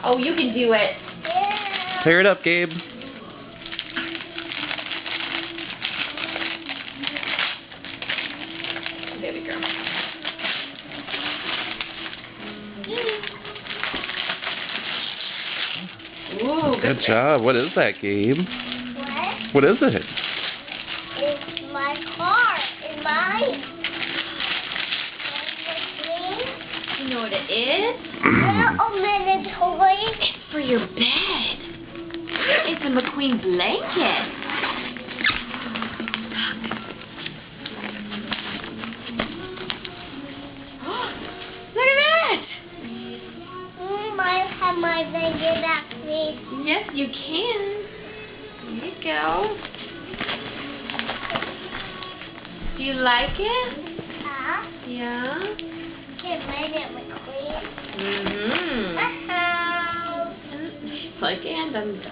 Oh, you can do it. Yeah. Tear it up, Gabe. Baby girl. Ooh, good job. What is that, Gabe? What? What is it? It's my car. It's mine. You know what it is? It's toy. It's for your bed. It's a McQueen blanket. Look at that! I have my blanket back, please. Yes, you can. There you go. Do you like it? Yeah? Get made it McQueen. Mm-hmm. Like and I'm done.